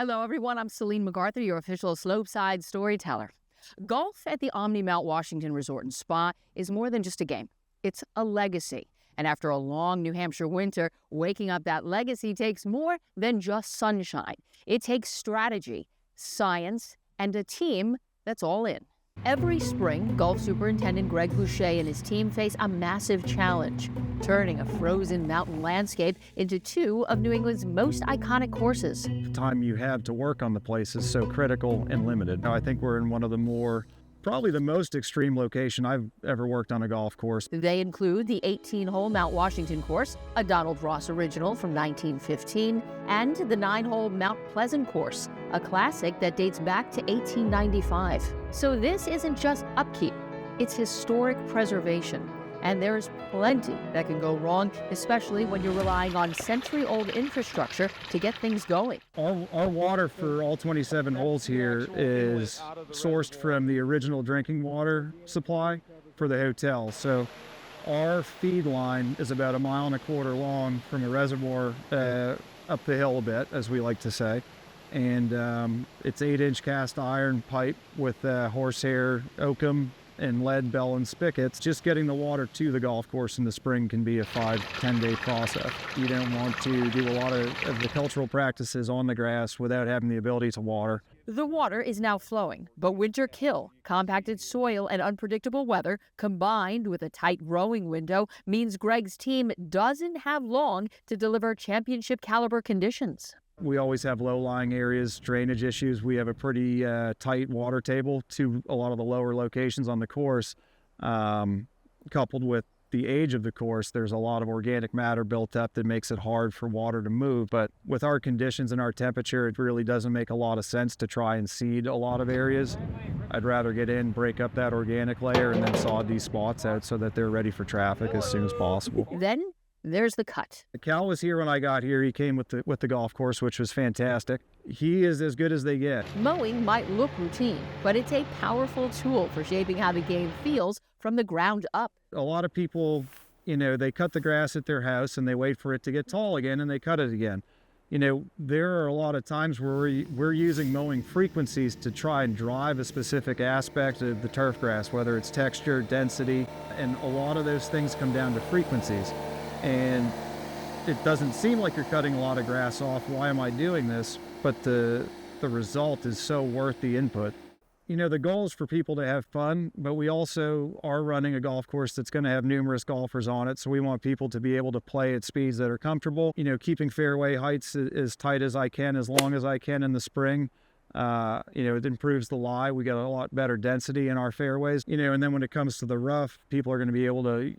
Hello, everyone. I'm Celine MacArthur, your official Slopeside storyteller. Golf at the Omni Mount Washington Resort and Spa is more than just a game. It's a legacy. And after a long New Hampshire winter, waking up that legacy takes more than just sunshine. It takes strategy, science, and a team that's all in. Every spring, Golf Superintendent Greg Boucher and his team face a massive challenge, turning a frozen mountain landscape into two of New England's most iconic courses. The time you have to work on the place is so critical and limited. Now, I think we're in one of the probably the most extreme location I've ever worked on a golf course. They include the 18-hole Mount Washington course, a Donald Ross original from 1915, and the 9-hole Mount Pleasant course, a classic that dates back to 1895. So this isn't just upkeep, it's historic preservation. And there's plenty that can go wrong, especially when you're relying on century-old infrastructure to get things going. Our water for all 27 holes here is sourced from the original drinking water supply for the hotel. So our feed line is about 1.25 miles long from a reservoir up the hill a bit, as we like to say. And it's 8-inch cast iron pipe with horsehair oakum and lead bell and spigots. Just getting the water to the golf course in the spring can be a 5-10 day process. You don't want to do a lot of the cultural practices on the grass without having the ability to water. The water is now flowing, but winterkill, compacted soil, and unpredictable weather combined with a tight growing window means Greg's team doesn't have long to deliver championship caliber conditions. We always have low-lying areas, drainage issues. We have a pretty tight water table to a lot of the lower locations on the course. Coupled with the age of the course, there's a lot of organic matter built up that makes it hard for water to move. But with our conditions and our temperature, it really doesn't make a lot of sense to try and seed a lot of areas. I'd rather get in, break up that organic layer, and then sod these spots out so that they're ready for traffic as soon as possible. Then there's the cut. Cal was here when I got here. He came with the golf course, which was fantastic. He is as good as they get. Mowing might look routine, but it's a powerful tool for shaping how the game feels from the ground up. A lot of people, they cut the grass at their house and they wait for it to get tall again and they cut it again. There are a lot of times where we're using mowing frequencies to try and drive a specific aspect of the turf grass, whether it's texture, density, and a lot of those things come down to frequencies. And it doesn't seem like you're cutting a lot of grass off. Why am I doing this? But the result is so worth the input. The goal is for people to have fun, but we also are running a golf course that's going to have numerous golfers on it. So we want people to be able to play at speeds that are comfortable. Keeping fairway heights as tight as I can, as long as I can in the spring. It improves the lie. We got a lot better density in our fairways. And then when it comes to the rough, people are going to be able to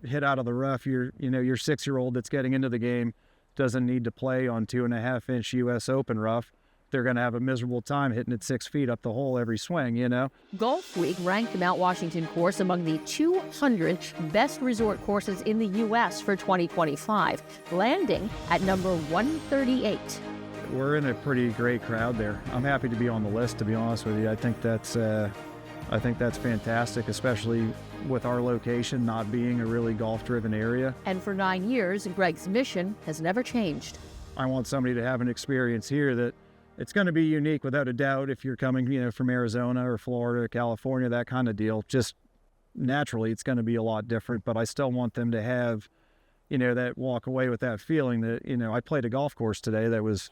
hit out of the rough. Your 6-year-old that's getting into the game doesn't need to play on 2.5-inch US Open rough. They're going to have a miserable time hitting it 6 feet up the hole every swing, Golfweek ranked the Mount Washington course among the 200 best resort courses in the U.S. for 2025, landing at number 138. We're in a pretty great crowd there. I'm happy to be on the list, to be honest with you. I think that's fantastic, especially with our location not being a really golf-driven area. And for 9 years, Greg's mission has never changed. I want somebody to have an experience here that it's going to be unique without a doubt if you're coming, from Arizona or Florida or California, that kind of deal. Just naturally, it's going to be a lot different, but I still want them to have, that walk away with that feeling that, I played a golf course today that was,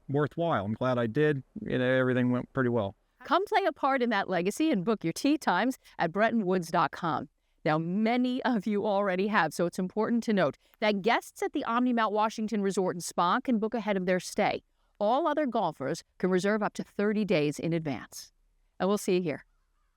worthwhile. I'm glad I did. Everything went pretty well. Come play a part in that legacy and book your tee times at brettonwoods.com. Now, many of you already have, so it's important to note that guests at the Omni Mount Washington Resort and Spa can book ahead of their stay. All other golfers can reserve up to 30 days in advance. And we'll see you here.